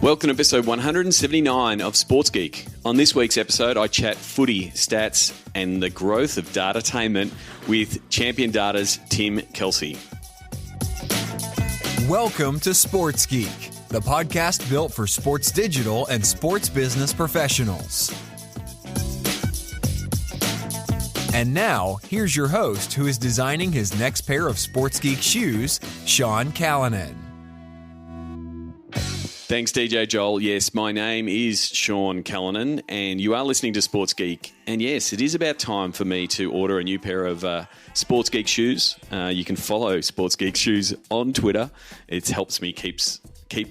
Welcome to episode 179 of Sports Geek. On this week's episode, I chat footy, stats, and the growth of datatainment with Champion Data's Tim Kelsey. Welcome to Sports Geek, the podcast built for sports digital and sports business professionals. And now, here's your host who is designing his next pair of Sports Geek shoes, Sean Callanan. Thanks, DJ Joel. Yes, my name is Sean Callanan, and you are listening to Sports Geek. And yes, it is about time for me to order a new pair of Sports Geek shoes. You can follow Sports Geek shoes on Twitter. It helps me keep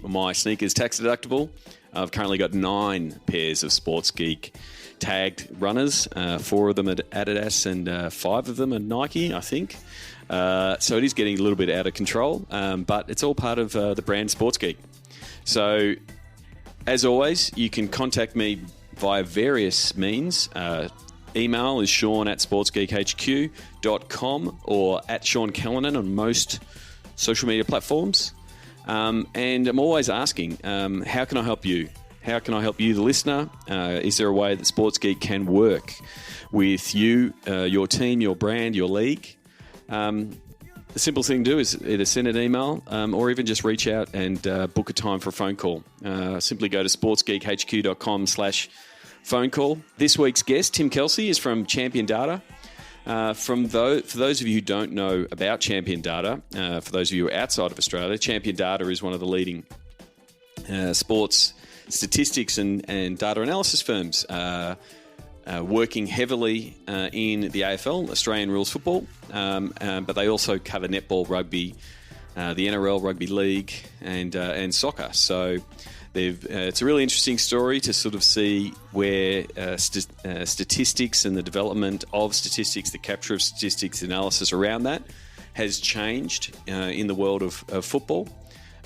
my sneakers tax deductible. I've currently got 9 pairs of Sports Geek tagged runners. 4 of them are Adidas and 5 of them are Nike, I think. So it is getting a little bit out of control, but it's all part of the brand Sports Geek. So, as always, you can contact me via various means. Email is sean@sportsgeekhq.com or at Sean Callanan on most social media platforms. And I'm always asking, how can I help you? How can I help you, the listener? Is there a way that Sports Geek can work with you, your team, your brand, your league? The simple thing to do is either send an email or even just reach out and book a time for a phone call. Simply go to sportsgeekhq.com/phone call. This week's guest, Tim Kelsey, is from Champion Data. For those of you who don't know about Champion Data, for those of you who are outside of Australia, Champion Data is one of the leading sports statistics and data analysis firms, working heavily in the AFL, Australian rules football, but they also cover netball, rugby, the NRL, rugby league, and soccer. So it's a really interesting story to sort of see where statistics and the development of statistics, the capture of statistics, analysis around that has changed in the world of football.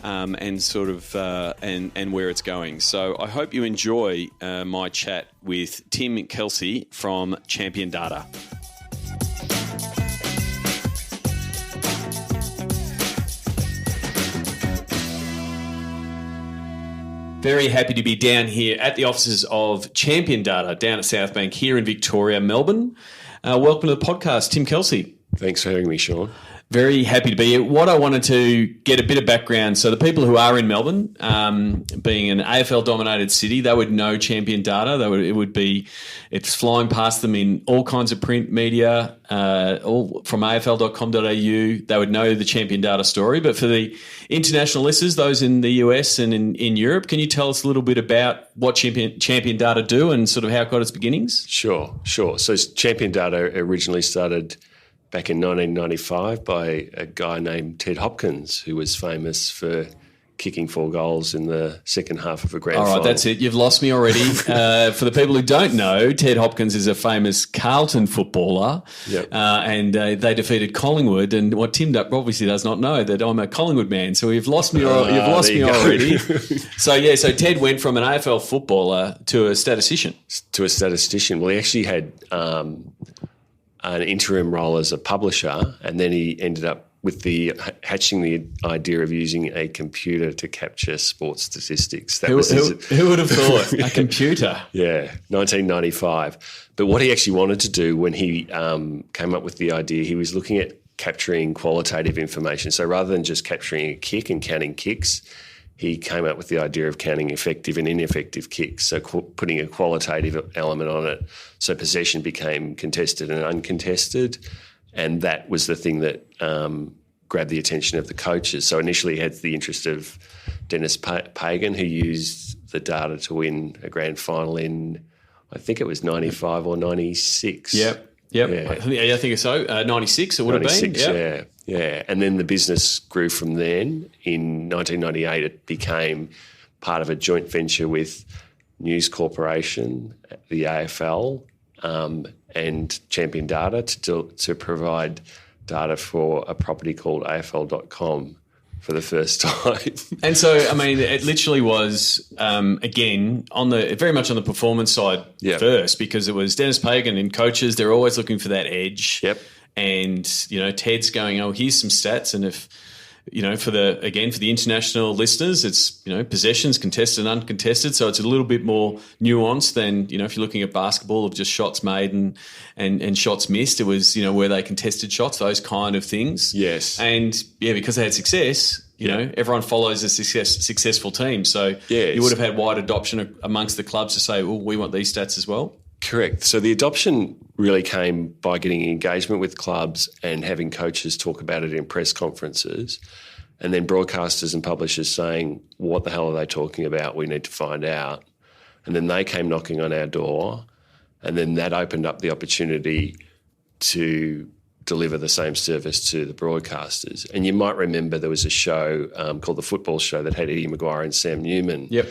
And sort of and where it's going. So I hope you enjoy my chat with Tim Kelsey from Champion Data. Very happy to be down here at the offices of Champion Data down at South Bank here in Victoria, Melbourne. Welcome to the podcast, Tim Kelsey. Thanks for having me, Sean. Very happy to be here. What I wanted to get a bit of background, so the people who are in Melbourne, being an AFL-dominated city, they would know Champion Data. It's flying past them in all kinds of print media, all from afl.com.au. They would know the Champion Data story. But for the international listeners, those in the US and in Europe, can you tell us a little bit about what Champion Data do and sort of how it got its beginnings? Sure. So Champion Data originally started back in 1995 by a guy named Ted Hopkins, who was famous for kicking 4 goals in the second half of a grand final. All right, that's it. You've lost me already. For the people who don't know, Ted Hopkins is a famous Carlton footballer, Yep. And they defeated Collingwood. And what Tim obviously does not know, that I'm a Collingwood man, so you've lost me already. So Ted went from an AFL footballer to a statistician. Well, he actually had an interim role as a publisher, and then he ended up with hatching the idea of using a computer to capture sports statistics. Who would have thought? A computer? Yeah, 1995. But what he actually wanted to do when he came up with the idea, he was looking at capturing qualitative information. So rather than just capturing a kick and counting kicks, he came up with the idea of counting effective and ineffective kicks, so putting a qualitative element on it. So possession became contested and uncontested, and that was the thing that grabbed the attention of the coaches. So initially he had the interest of Dennis Pagan, who used the data to win a grand final in, I think it was 95 or 96. Yep. Yeah. I think so. 96 it would have been. Yeah. And then the business grew from then. In 1998, it became part of a joint venture with News Corporation, the AFL, and Champion Data to provide data for a property called AFL.com for the first time. And so, I mean, it literally was, again, very much on the performance side first, because it was Dennis Pagan and coaches, they're always looking for that edge. Yep. And, Ted's going, oh, here's some stats, and if for the international listeners, it's, possessions, contested and uncontested. So it's a little bit more nuanced than, if you're looking at basketball of just shots made and shots missed. It was, where they contested shots, those kind of things. Yes. And because they had success, everyone follows a successful team. So yes. You would have had wide adoption amongst the clubs to say, well, we want these stats as well. Correct. So the adoption really came by getting engagement with clubs and having coaches talk about it in press conferences, and then broadcasters and publishers saying, what the hell are they talking about? We need to find out. And then they came knocking on our door, and then that opened up the opportunity to deliver the same service to the broadcasters. And you might remember there was a show called The Football Show that had Eddie Maguire and Sam Newman. Yep.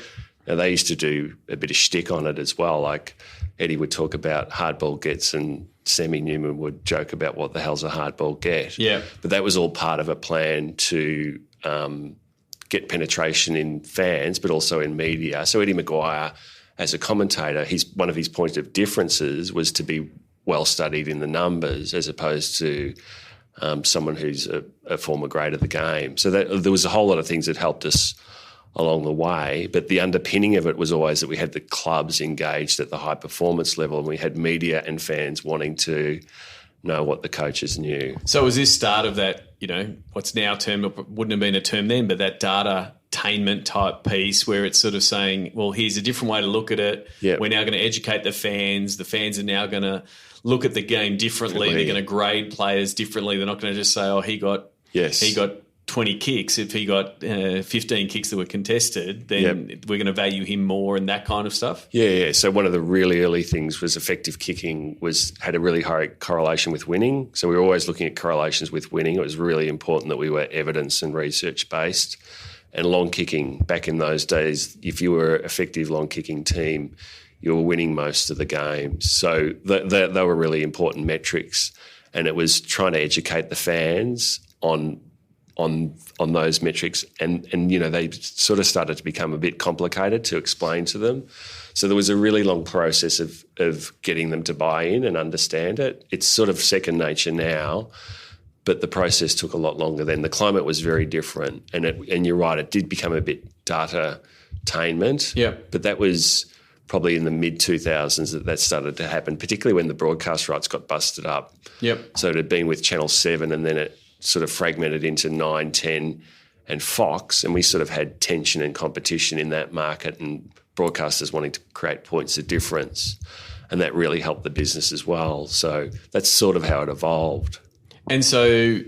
Now, they used to do a bit of shtick on it as well. Like Eddie would talk about hardball gets and Sammy Newman would joke about what the hell's a hardball get. Yeah. But that was all part of a plan to get penetration in fans but also in media. So Eddie Maguire, as a commentator, one of his points of differences was to be well studied in the numbers as opposed to someone who's a former great of the game. So there was a whole lot of things that helped us along the way, but the underpinning of it was always that we had the clubs engaged at the high performance level, and we had media and fans wanting to know what the coaches knew. So was this start of that, what's now termed, or wouldn't have been a term then, but that data-tainment type piece where it's sort of saying, well, here's a different way to look at it. Yep. We're now going to educate the fans. The fans are now going to look at the game differently. They're going to grade players differently. They're not going to just say, oh, he got 20 kicks. If he got 15 kicks that were contested, then we're going to value him more and that kind of stuff. Yeah. So one of the really early things was effective kicking had a really high correlation with winning. So we were always looking at correlations with winning. It was really important that we were evidence and research based. And long kicking, back in those days, if you were an effective long kicking team, you were winning most of the games. So they were really important metrics. And it was trying to educate the fans on those metrics, and they sort of started to become a bit complicated to explain to them. So there was a really long process of getting them to buy in and understand it. It's sort of second nature now, but the process took a lot longer then. The climate was very different, and you're right, it did become a bit data-tainment. Yeah. But that was probably in the mid-2000s that started to happen, particularly when the broadcast rights got busted up. Yep. So it had been with Channel 7, and then it sort of fragmented into 9, 10 and Fox, and we sort of had tension and competition in that market and broadcasters wanting to create points of difference, and that really helped the business as well. So that's sort of how it evolved. And so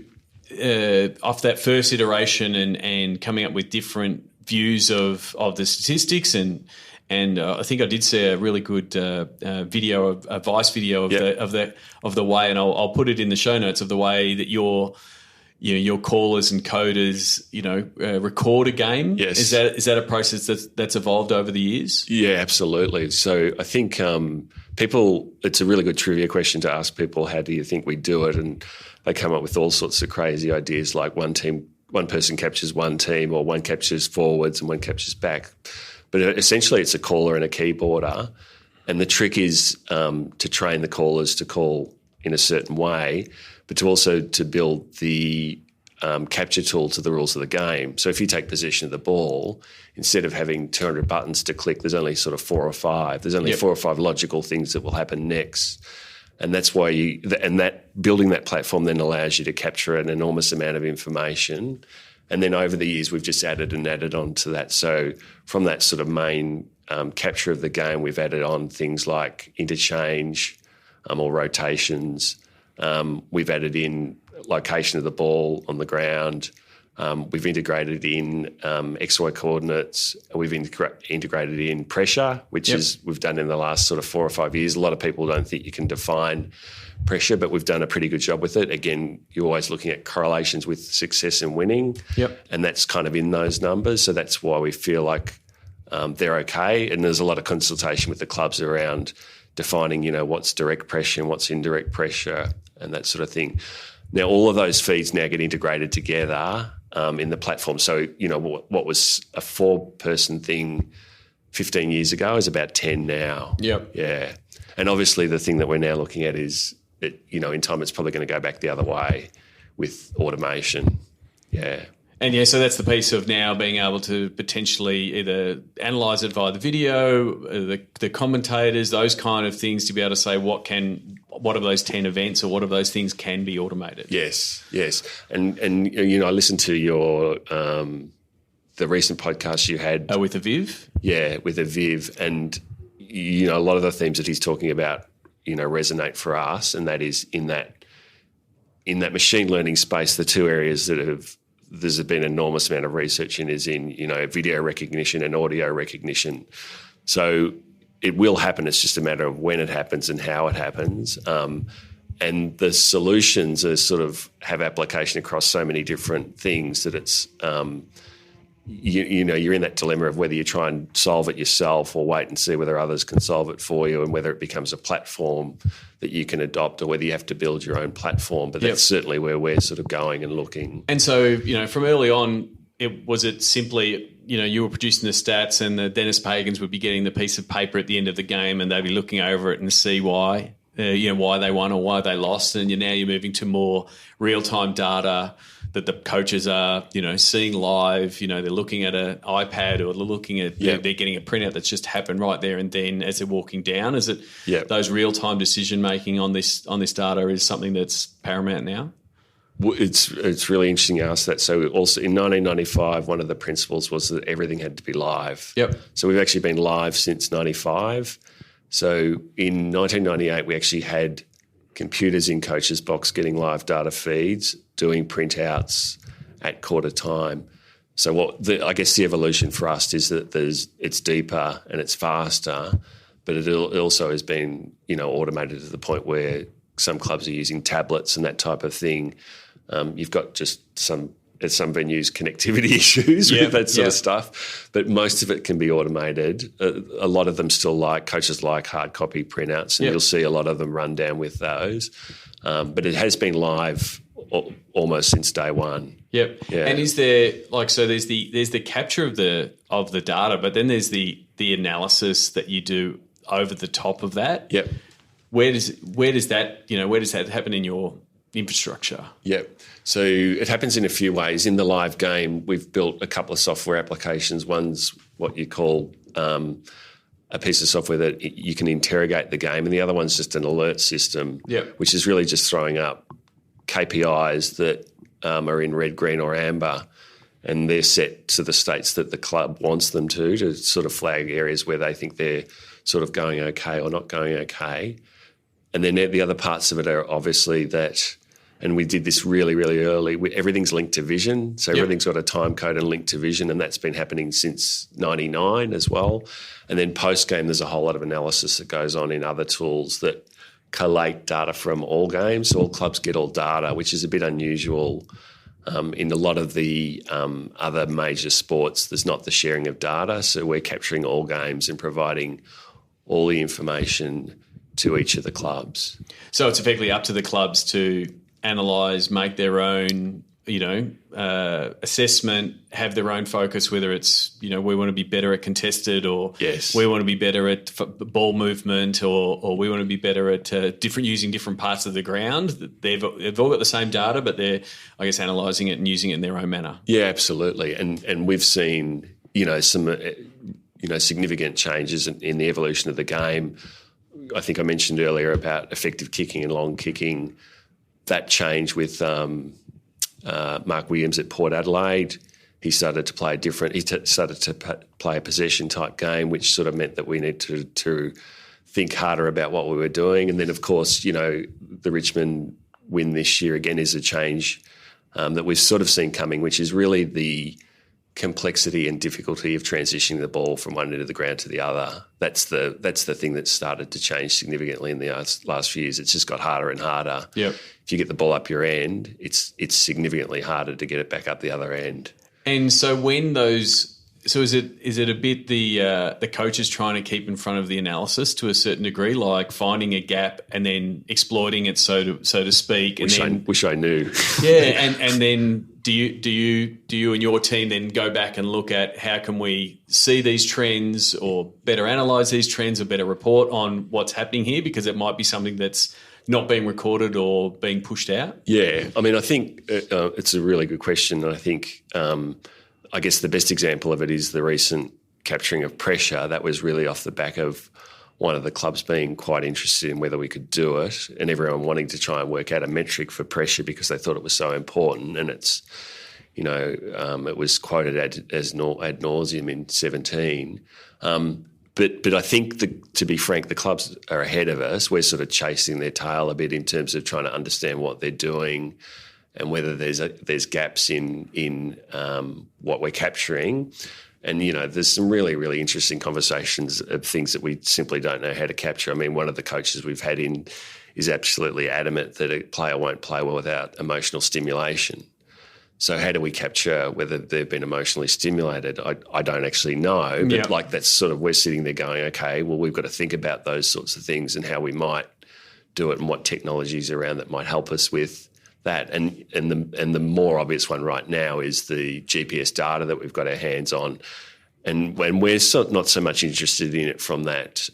off that first iteration and coming up with different views of the statistics and I think I did see a really good video, a Vice video of the way, and I'll put it in the show notes, of the way that your callers and coders, record a game. Yes. Is that a process that's evolved over the years? Yeah, absolutely. So I think it's a really good trivia question to ask people, how do you think we do it? And they come up with all sorts of crazy ideas, like one person captures one team, or one captures forwards and one captures back. But essentially it's a caller and a keyboarder. And the trick is to train the callers to call in a certain way, but to build the capture tool to the rules of the game. So if you take possession of the ball, instead of having 200 buttons to click, there's only sort of 4 or 5. There's only 4 or 5 logical things that will happen next. And that's why building that platform then allows you to capture an enormous amount of information. And then over the years, we've just added on to that. So from that sort of main capture of the game, we've added on things like interchange or rotations. We've added in location of the ball on the ground. We've integrated in XY coordinates. We've integrated in pressure, which we've done in the last sort of 4 or 5 years. A lot of people don't think you can define pressure, but we've done a pretty good job with it. Again, you're always looking at correlations with success and winning, and that's kind of in those numbers. So that's why we feel like they're okay. And there's a lot of consultation with the clubs around defining, what's direct pressure and what's indirect pressure and that sort of thing. Now, all of those feeds now get integrated together in the platform. So, what was a 4-person thing 15 years ago is about 10 now. Yep. Yeah. And obviously the thing that we're now looking at is, in time it's probably going to go back the other way with automation. Yeah. And yeah, so that's the piece of now being able to potentially either analyse it via the video, the commentators, those kind of things, to be able to say what of those 10 events or what of those things can be automated. Yes. And I listened to your the recent podcast you had with Aviv. Yeah, with Aviv, and a lot of the themes that he's talking about, resonate for us, and that is in that machine learning space, the two areas that there's been an enormous amount of research in is in, video recognition and audio recognition. So it will happen. It's just a matter of when it happens and how it happens. And the solutions are sort of have application across so many different things that it's, you're in that dilemma of whether you try and solve it yourself or wait and see whether others can solve it for you, and whether it becomes a platform that you can adopt, or whether you have to build your own platform. But that's certainly where we're sort of going and looking. And so, from early on, was it simply, you were producing the stats and the Dennis Pagans would be getting the piece of paper at the end of the game and they'd be looking over it and see why, why they won or why they lost. And now you're moving to more real-time data that the coaches are, seeing live. They're looking at an iPad, or they're looking at, they're getting a printout that's just happened right there and then as they're walking down. Is it those real-time decision-making on this data is something that's paramount now? Well, it's really interesting you asked that. So also in 1995, one of the principles was that everything had to be live. Yep. So we've actually been live since 95. So in 1998, we actually had computers in coaches' box getting live data feeds, doing printouts at quarter time. So I guess the evolution for us is that it's deeper and it's faster, but it also has been automated to the point where some clubs are using tablets and that type of thing. You've got just at some venues connectivity issues with that sort of stuff, but most of it can be automated. A lot of them still coaches like hard copy printouts, and you'll see a lot of them run down with those. But it has been live almost since day one. Yep. Yeah. And is there so there's the capture of the data, but then there's the analysis that you do over the top of that. Yep. Where does that happen in your infrastructure? Yep. So it happens in a few ways. In the live game, we've built a couple of software applications. One's what you call a piece of software that you can interrogate the game, and the other one's just an alert system, which is really just throwing up KPIs that are in red, green or amber, and they're set to the states that the club wants them to sort of flag areas where they think they're sort of going okay or not going okay. And then the other parts of it are obviously that, and we did this really, really early, everything's linked to vision. So everything's got a time code and linked to vision, and that's been happening since 99 as well. And then post-game, there's a whole lot of analysis that goes on in other tools that collate data from all games. So all clubs get all data, which is a bit unusual. In a lot of the other major sports, there's not the sharing of data. So we're capturing all games and providing all the information to each of the clubs. So it's effectively up to the clubs to analyse, make their own, assessment, have their own focus, whether it's, we want to be better at contested, or we want to be better at ball movement, or we want to be better at using different parts of the ground. They've all got the same data, but they're, I guess, analysing it and using it in their own manner. Yeah, absolutely. And we've seen, some, significant changes in the evolution of the game. I think I mentioned earlier about effective kicking and long kicking. That changed with Mark Williams at Port Adelaide. He started to play play a possession type game, which sort of meant that we needed to think harder about what we were doing. And then, of course, the Richmond win this year again is a change that we've sort of seen coming, which is really the complexity and difficulty of transitioning the ball from one end of the ground to the other. That's the thing that started to change significantly in the last few years. It's just got harder and harder. Yep. If you get the ball up your end, it's significantly harder to get it back up the other end. And so is it a bit the coaches trying to keep in front of the analysis to a certain degree, like finding a gap and then exploiting it, so to speak? Wish I knew. Yeah, and then do you and your team then go back and look at how can we see these trends or better analyse these trends or better report on what's happening here, because it might be something that's not being recorded or being pushed out? Yeah, I mean, I think it's a really good question. And I think, I guess the best example of it is the recent capturing of pressure. That was really off the back of one of the clubs being quite interested in whether we could do it, and everyone wanting to try and work out a metric for pressure because they thought it was so important. And it's, it was quoted ad nauseum in 17. But I think, to be frank, the clubs are ahead of us. We're sort of chasing their tail a bit in terms of trying to understand what they're doing and whether there's gaps in what we're capturing. And, there's some really, really interesting conversations of things that we simply don't know how to capture. I mean, one of the coaches we've had in is absolutely adamant that a player won't play well without emotional stimulation. So how do we capture whether they've been emotionally stimulated? I don't actually know, but that's sort of, we're sitting there going, okay, well, we've got to think about those sorts of things and how we might do it and what technologies around that might help us with that. And the more obvious one right now is the GPS data that we've got our hands on. And when we're not so much interested in it from that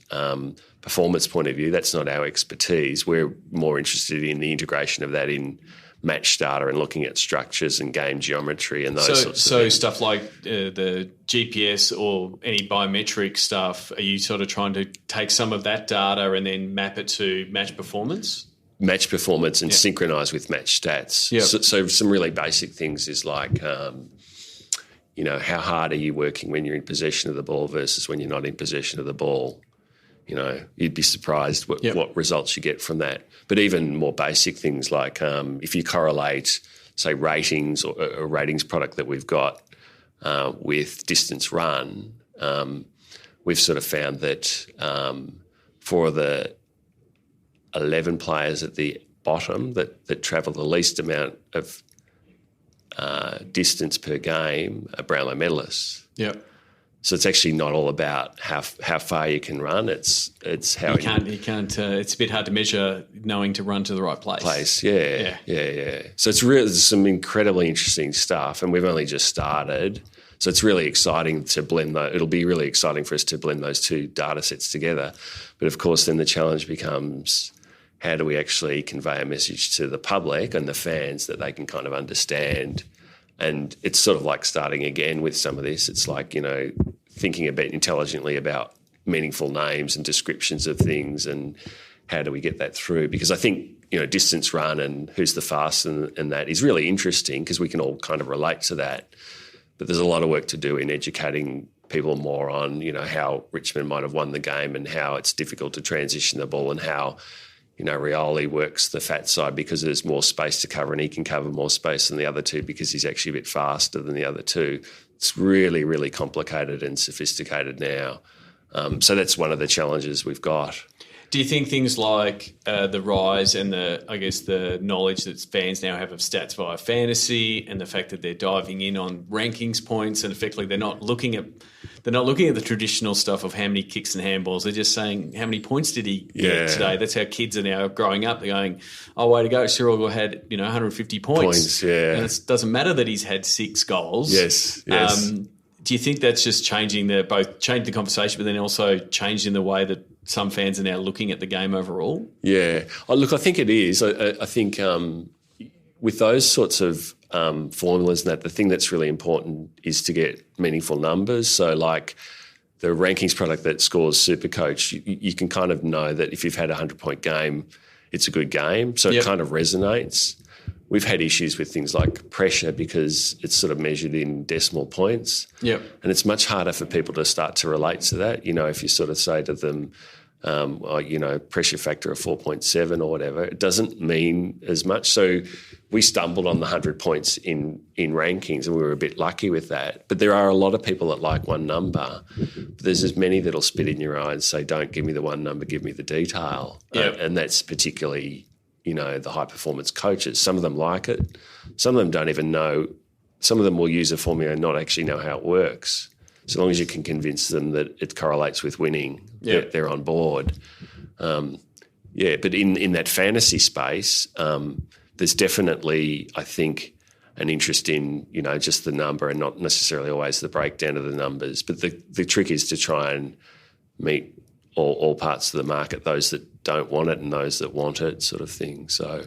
performance point of view, that's not our expertise. We're more interested in the integration of that in match data and looking at structures and game geometry and those sorts of things. So stuff like the GPS or any biometric stuff, are you sort of trying to take some of that data and then map it to match performance? Match performance and synchronise with match stats. Yep. So some really basic things is like, how hard are you working when you're in possession of the ball versus when you're not in possession of the ball? You'd be surprised what results you get from that. But even more basic things like if you correlate, say, ratings or a ratings product that we've got with distance run, we've sort of found that for the 11 players at the bottom that travel the least amount of distance per game are Brownlow medalists. Yep. So it's actually not all about how far you can run. It's how you can't. It's a bit hard to measure knowing to run to the right place. Yeah. So there's some incredibly interesting stuff, and we've only just started. So it's really exciting to blend those. It'll be really exciting for us to blend those two data sets together. But of course, then the challenge becomes, how do we actually convey a message to the public and the fans that they can kind of understand? And it's sort of like starting again with some of this. It's like, thinking a bit intelligently about meaningful names and descriptions of things and how do we get that through? Because I think, distance run and who's the fastest and that is really interesting because we can all kind of relate to that. But there's a lot of work to do in educating people more on, how Richmond might have won the game and how it's difficult to transition the ball and how, Rioli works the fat side because there's more space to cover and he can cover more space than the other two because he's actually a bit faster than the other two. It's really, really complicated and sophisticated now. So that's one of the challenges we've got. Do you think things like the rise and the knowledge that fans now have of stats via fantasy and the fact that they're diving in on rankings points and effectively they're not looking at the traditional stuff of how many kicks and handballs, they're just saying how many points did he get today? That's how kids are now growing up. They're going, oh, way to go, Cyril had 150 points. And it doesn't matter that he's had 6 goals. Yes. Do you think that's just changing the conversation, but then also changing the way that some fans are now looking at the game overall? Yeah. Look, I think it is. I think with those sorts of formulas and that, the thing that's really important is to get meaningful numbers. So like the rankings product that scores Supercoach, you can kind of know that if you've had a 100-point game, it's a good game. So it kind of resonates. We've had issues with things like pressure because it's sort of measured in decimal points. Yep. And it's much harder for people to start to relate to that. If you sort of say to them, pressure factor of 4.7 or whatever, it doesn't mean as much. So we stumbled on the 100 points in rankings and we were a bit lucky with that. But there are a lot of people that like one number. But there's as many that'll spit in your eye and say, don't give me the one number, give me the detail. Yep. And that's particularly, the high-performance coaches. Some of them like it. Some of them don't even know. Some of them will use a formula and not actually know how it works. So long as you can convince them that it correlates with winning, they're on board. But in that fantasy space, there's definitely, I think, an interest in, just the number and not necessarily always the breakdown of the numbers. But the trick is to try and meet all parts of the market, those that don't want it and those that want it, sort of thing. So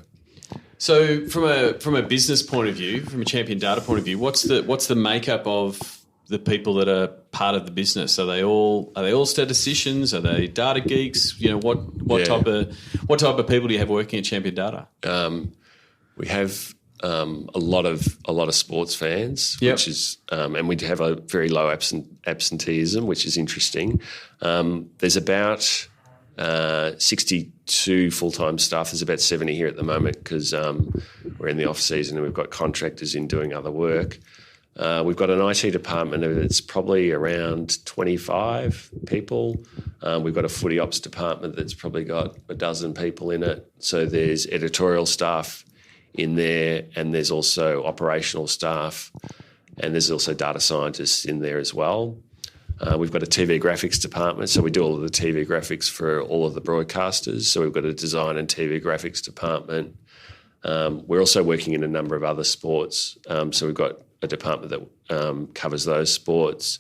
from a business point of view, from a Champion Data point of view, what's the makeup of the people that are part of the business? Are they all statisticians? Are they data geeks? What type of people do you have working at Champion Data? We have a lot of sports fans, which is and we have a very low absenteeism, which is interesting. There's about 62 full-time staff. There's about 70 here at the moment because we're in the off-season and we've got contractors in doing other work. We've got an IT department that's probably around 25 people. We've got a footy ops department that's probably got a dozen people in it. So there's editorial staff in there, and there's also operational staff, and there's also data scientists in there as well. We've got a TV graphics department, so we do all of the TV graphics for all of the broadcasters. So we've got a design and TV graphics department. We're also working in a number of other sports. So we've got a department that covers those sports,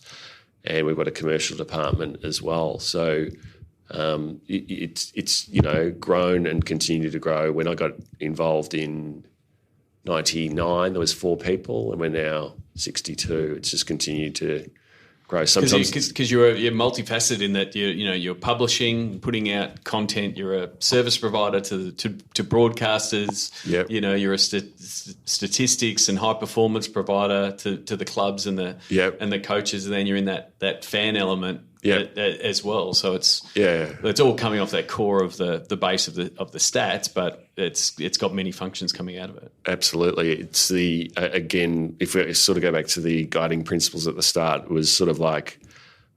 and we've got a commercial department as well. So it's grown and continued to grow. When I got involved in 99, there was 4 people, and we're now 62. It's just continued to grow. Sometimes because you're multifaceted in that you're publishing, putting out content. You're a service provider to broadcasters. Yep. You're a statistics and high performance provider to the clubs and the coaches, and then you're in that fan element as well. So it's all coming off that core of the base of the stats, but it's got many functions coming out of it. Absolutely. It's again, if we sort of go back to the guiding principles at the start, it was sort of like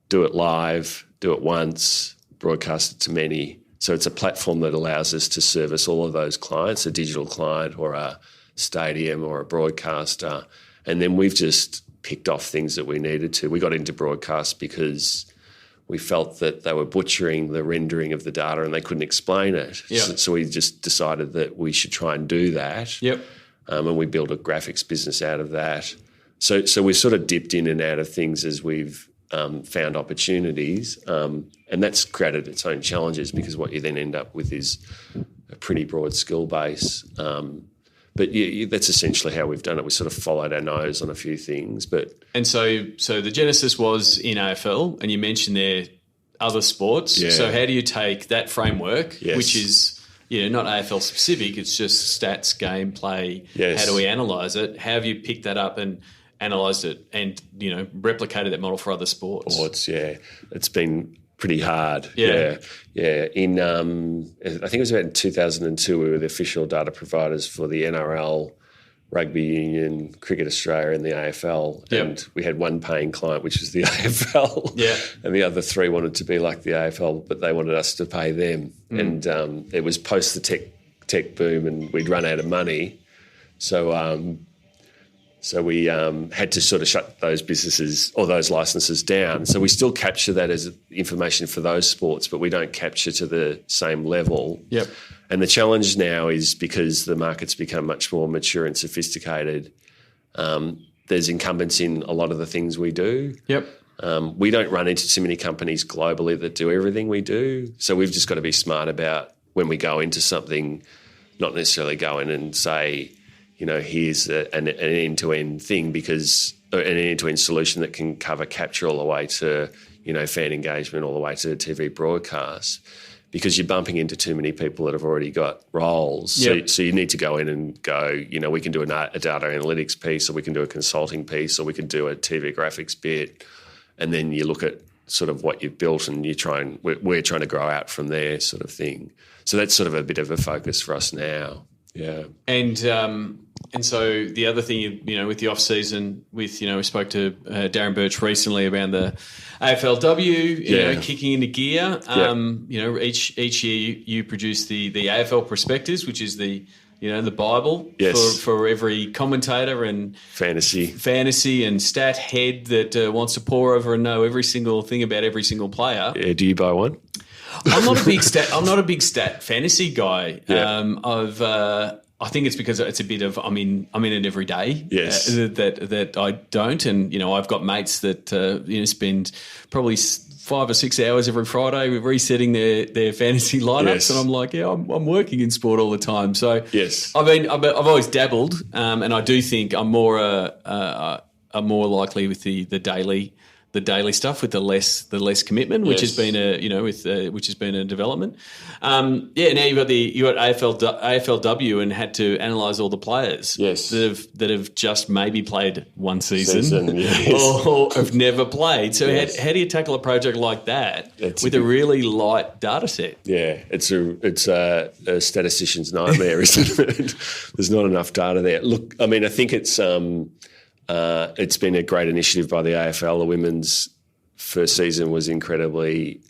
do it live, do it once, broadcast it to many. So it's a platform that allows us to service all of those clients, a digital client or a stadium or a broadcaster. And then we've just picked off things that we needed to. We got into broadcast because we felt that they were butchering the rendering of the data and they couldn't explain it. Yep. So we just decided that we should try and do that. Yep. And we built a graphics business out of that. So we've sort of dipped in and out of things as we've found opportunities. And that's created its own challenges because what you then end up with is a pretty broad skill base. But that's essentially how we've done it. We sort of followed our nose on a few things. And so the genesis was in AFL, and you mentioned there other sports. Yeah. So how do you take that framework, Yes. which is not AFL specific, it's just stats, gameplay, Yes. how do we analyse it? How have you picked that up and analysed it and, replicated that model for other sports? It's been pretty hard. Yeah. In I think it was about in 2002, we were the official data providers for the NRL, Rugby Union, Cricket Australia, and the AFL. Yep. And we had one paying client, which was the AFL. Yeah. And the other 3 wanted to be like the AFL, but they wanted us to pay them. And it was post the tech boom, and we'd run out of money. So we had to sort of shut those businesses or those licenses down. So we still capture that as information for those sports, but we don't capture to the same level. Yep. And the challenge now is because the market's become much more mature and sophisticated, there's incumbents in a lot of the things we do. Yep. We don't run into too many companies globally that do everything we do. So we've just got to be smart about when we go into something, not necessarily go in and say, here's an end-to-end thing because an end-to-end solution that can cover capture all the way to, fan engagement all the way to TV broadcast, because you're bumping into too many people that have already got roles. Yep. So you need to go in and go, we can do a data analytics piece, or we can do a consulting piece, or we can do a TV graphics bit, and then you look at sort of what you've built and we're trying to grow out from there, sort of thing. So that's sort of a bit of a focus for us now. Yeah. And so the other thing, with the off season, we spoke to Darren Birch recently about the AFLW, kicking into gear. Each year you produce the AFL prospectus, which is the Bible for every commentator and fantasy and stat head that wants to pore over and know every single thing about every single player. Yeah. Do you buy one? I'm not a big stat fantasy guy. Yeah. I think it's because it's a bit of I'm in it every day. Yes. That I don't, and I've got mates that spend probably 5 or 6 hours every Friday resetting their fantasy lineups, Yes. and I'm like, I'm working in sport all the time. So Yes. I've always dabbled, and I do think I'm more likely with the daily stuff with the less commitment, which has been which has been a development. Now you got AFLW and had to analyse all the players that have just maybe played one season yes. or have never played. So Yes. how do you tackle a project like that with a really light data set? Yeah, it's a statistician's nightmare, isn't it? There's not enough data there. Look, I mean, I think it's been a great initiative by the AFL. The women's first season was incredibly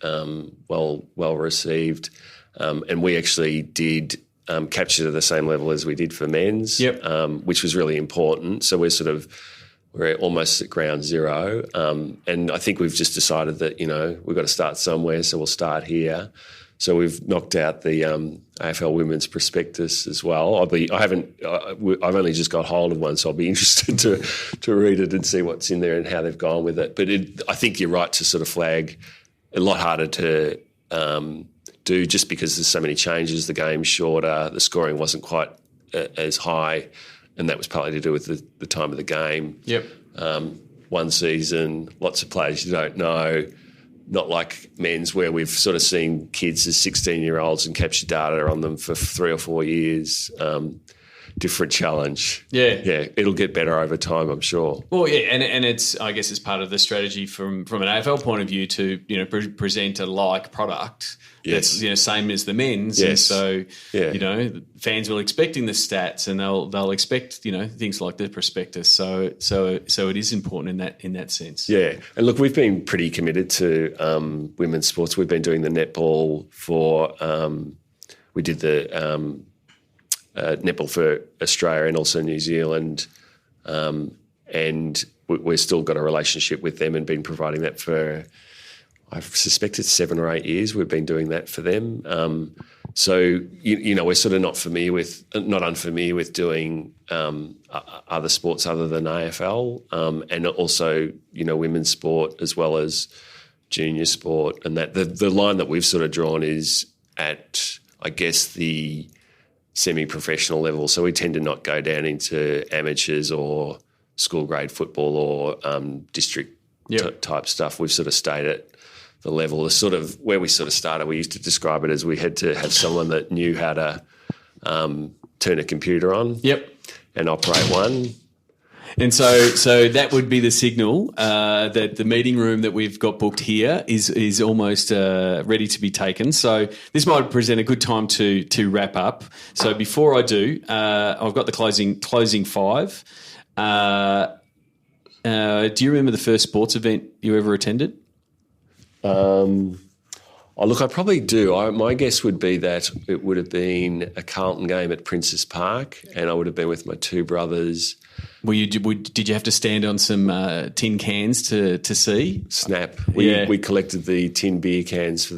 well received, and we actually did capture to the same level as we did for men's, which was really important. So we're almost at ground zero, and I think we've just decided that we've got to start somewhere, so we'll start here. So we've knocked out the AFL Women's Prospectus as well. I've only just got hold of one, so I'll be interested to read it and see what's in there and how they've gone with it. But I think you're right to sort of flag a lot harder to do just because there's so many changes. The game's shorter, the scoring wasn't quite as high, and that was partly to do with the time of the game. Yep. One season, lots of players you don't know. Not like men's where we've sort of seen kids as 16-year-olds and captured data on them for 3 or 4 years. Different challenge. Yeah, it'll get better over time, I'm sure. Well, yeah, and I guess it's part of the strategy from an AFL point of view to present a like product that's same as the men's. Yes. And so fans will expecting the stats and they'll expect things like the prospectus. So it is important in that sense. Yeah, and look, we've been pretty committed to women's sports. We've been doing the netball for we did the netball for Australia and also New Zealand, and we've still got a relationship with them and been providing that for, I suspect it's 7 or 8 years we've been doing that for them. So we're sort of not unfamiliar with doing other sports other than AFL, and also women's sport as well as junior sport, and that the line that we've sort of drawn is at, I guess, the semi-professional level. So we tend to not go down into amateurs or school grade football or district type stuff. We've sort of stayed at the level, sort of where we sort of started. We used to describe it as we had to have someone that knew how to turn a computer on and operate one. And so that would be the signal that the meeting room that we've got booked here is almost ready to be taken. So this might present a good time to wrap up. So before I do, I've got the closing 5. Do you remember the first sports event you ever attended? Look, I probably do. My guess would be that it would have been a Carlton game at Princes Park, and I would have been with my 2 brothers. Did you have to stand on some tin cans to see? Snap. We collected the tin beer cans for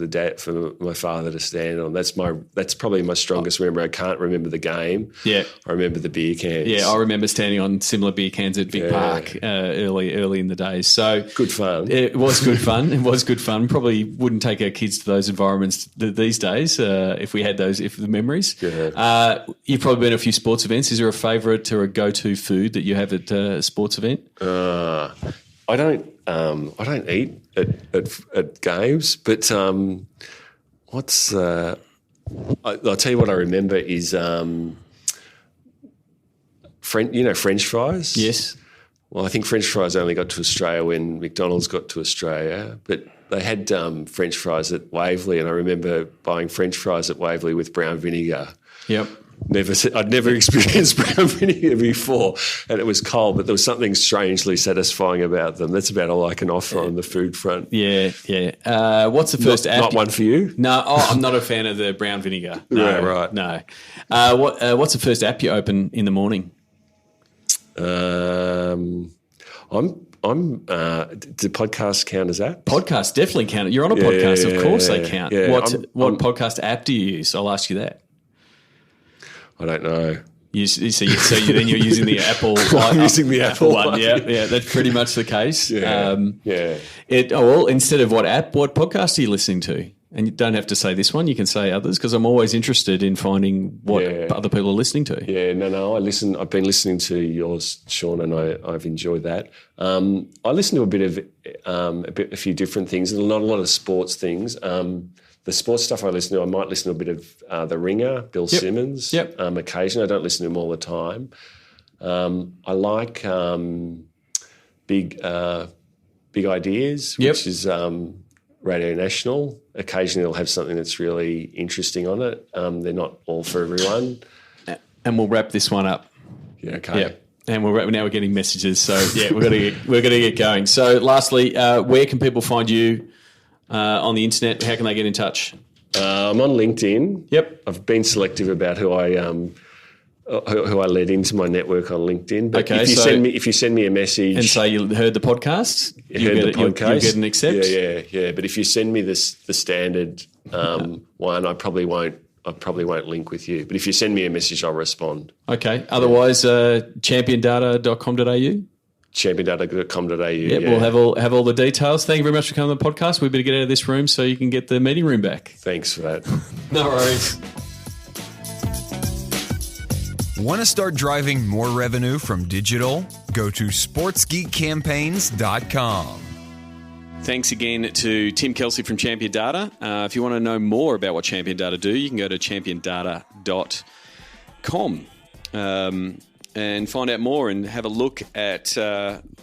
my father to stand on. That's probably my strongest memory. I can't remember the game. Yeah, I remember the beer cans. Yeah, I remember standing on similar beer cans at Vic Park early in the days. So good fun. It was good fun. It was good fun. Probably wouldn't take our kids to those environments these days if we had those, if the memories. You've probably been to a few sports events. Is there a favourite or a go-to food that you have at a sports event? I don't eat at games, but I'll tell you what I remember is French fries. Yes. Well, I think French fries only got to Australia when McDonald's got to Australia, but they had French fries at Waverley, and I remember buying French fries at Waverley with brown vinegar. Yep. I'd never experienced brown vinegar before, and it was cold, but there was something strangely satisfying about them. That's about all I can offer on the food front. Yeah. What's the first app? Not one for you? No, I'm not a fan of the brown vinegar. No, yeah, right. No. What's the first app you open in the morning? Do podcasts count as apps? Podcasts definitely count. You're on a podcast, of course they count. Yeah. What podcast app do you use? I'll ask you that. I don't know. Then you're using the Apple. I'm using the Apple one. Yeah, that's pretty much the case. Yeah. Instead of what podcast are you listening to? And you don't have to say this one. You can say others, because I'm always interested in finding what other people are listening to. Yeah, no. I've been listening to yours, Sean, and I've enjoyed that. I listen to a few different things, and not a lot of sports things. The sports stuff I listen to, I might listen to a bit of The Ringer, Bill Simmons. Occasionally, I don't listen to him all the time. I like Big Ideas, which is Radio National. Occasionally, they'll have something that's really interesting on it. They're not all for everyone. And we'll wrap this one up. Yeah. Okay. Yeah. And now we're getting messages, so we're going to get going. So, lastly, where can people find you on the internet? How can they get in touch? I'm on LinkedIn. Yep. I've been selective about who I let into my network on LinkedIn. But okay, if you send me a message and say you heard the podcast, you'll get an accept. Yeah. But if you send me the standard one, I probably won't link with you. But if you send me a message, I'll respond. Okay. Otherwise, championdata.com.au. championdata.com.au. Yep, we'll have all the details. Thank you very much for coming on the podcast. We better get out of this room so you can get the meeting room back. Thanks for that. No worries. Want to start driving more revenue from digital? Go to sportsgeekcampaigns.com. Thanks again to Tim Kelsey from Champion Data. If you want to know more about what Champion Data do, you can go to championdata.com and find out more and have a look at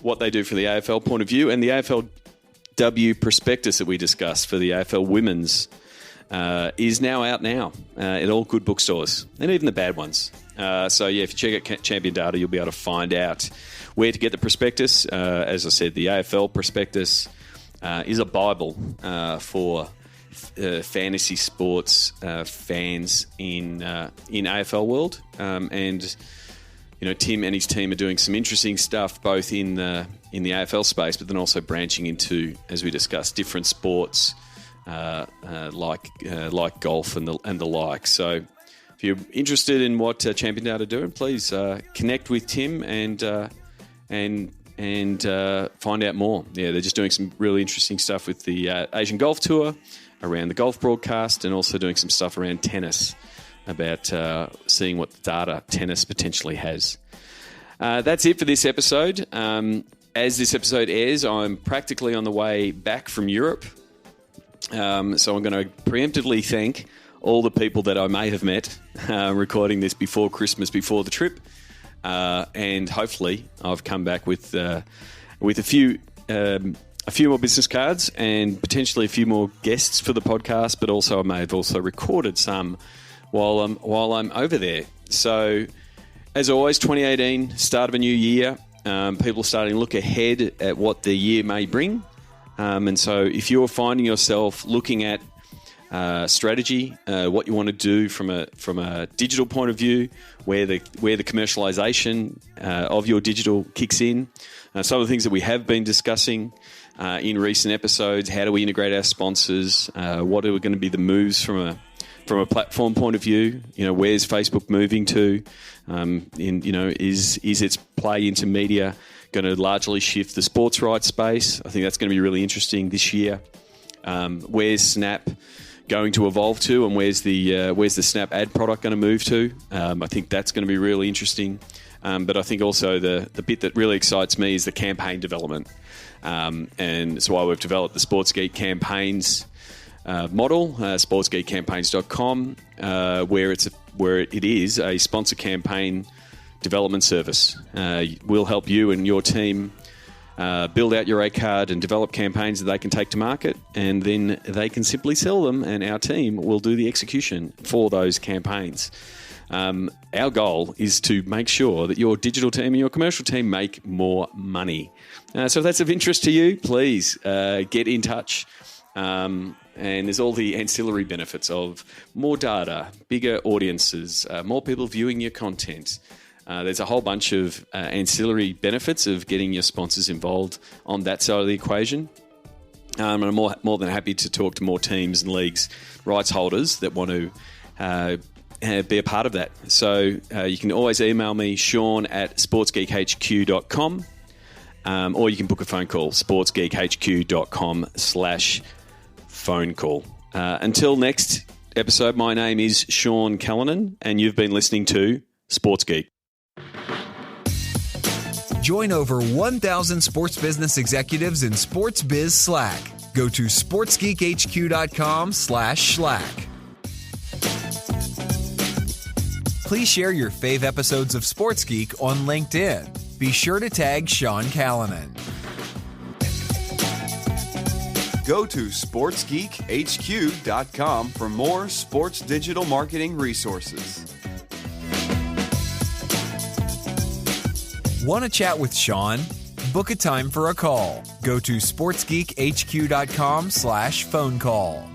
what they do for the AFL point of view, and the AFLW prospectus that we discussed for the AFL Women's is now out at all good bookstores, and even the bad ones. If you check out Champion Data, you'll be able to find out where to get the prospectus. As I said, the AFL prospectus is a Bible for fantasy sports fans in AFL world, and Tim and his team are doing some interesting stuff both in the AFL space, but then also branching into, as we discussed, different sports like golf and the like. So, if you're interested in what Champion Data are doing, please connect with Tim and find out more. Yeah, they're just doing some really interesting stuff with the Asian Golf Tour, around the golf broadcast, and also doing some stuff around tennis, about seeing what data tennis potentially has. That's it for this episode. As this episode airs, I'm practically on the way back from Europe. So I'm going to preemptively thank all the people that I may have met recording this before Christmas, before the trip. And hopefully I've come back with a few more business cards and potentially a few more guests for the podcast, but also I may have also recorded some while I'm over there. So, as always, 2018, start of a new year. People are starting to look ahead at what the year may bring. And so if you're finding yourself looking at strategy, what you want to do from a digital point of view, where the commercialization of your digital kicks in, some of the things that we have been discussing in recent episodes, how do we integrate our sponsors, what are going to be the moves from a platform point of view, where's Facebook moving to, is its play into media going to largely shift the sports rights space? I think that's going to be really interesting this year. Where's Snap going to evolve to, and where's the Snap ad product going to move to? I think that's going to be really interesting. But I think also the bit that really excites me is the campaign development, and that's why we've developed the Sports Geek Campaigns model, sportsgeekcampaigns.com, where it is a sponsor campaign development service. We'll help you and your team build out your A card and develop campaigns that they can take to market, and then they can simply sell them, and our team will do the execution for those campaigns. Our goal is to make sure that your digital team and your commercial team make more money. So if that's of interest to you, please get in touch. And there's all the ancillary benefits of more data, bigger audiences, more people viewing your content. There's a whole bunch of ancillary benefits of getting your sponsors involved on that side of the equation. And I'm more than happy to talk to more teams and leagues, rights holders that want to be a part of that. So you can always email me, Sean@sportsgeekhq.com, or you can book a phone call, sportsgeekhq.com/phone call. Until next episode, my name is Sean Callanan, and you've been listening to Sports Geek. Join over 1,000 sports business executives in Sports Biz Slack. Go to sportsgeekhq.com/Slack. Please share your fave episodes of Sports Geek on LinkedIn. Be sure to tag Sean Callanan. Go to sportsgeekhq.com for more sports digital marketing resources. Want to chat with Sean? Book a time for a call. Go to sportsgeekhq.com/phone call.